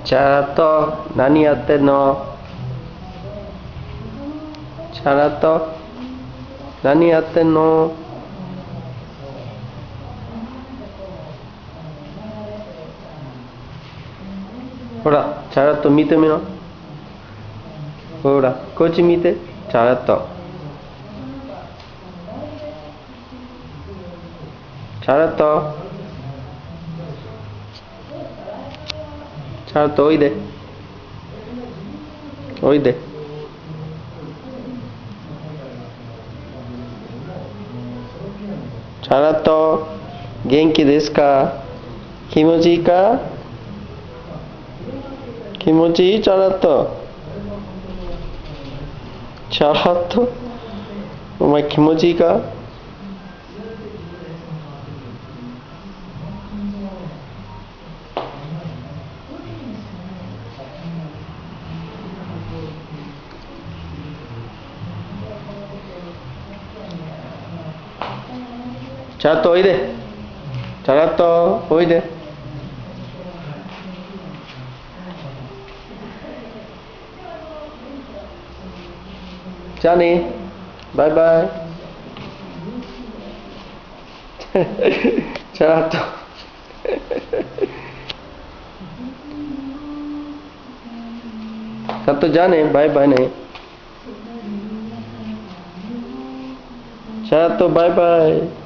チャラと何やってんの？チャラと何やってんの？ほら、チャラと見てみろ。ほら、こっち見て。チャラと。チャラと。チャラとおいで。おいで。チャラと、元気ですか？気持ちいいか？気持ちいい？チャラと。チャラと、お前気持ちいいか？チャラとおいで。チャラとおいで。じゃあね。バイバイ。チャラと。さっとじゃあね。バイバイね。チャラとバイバイ。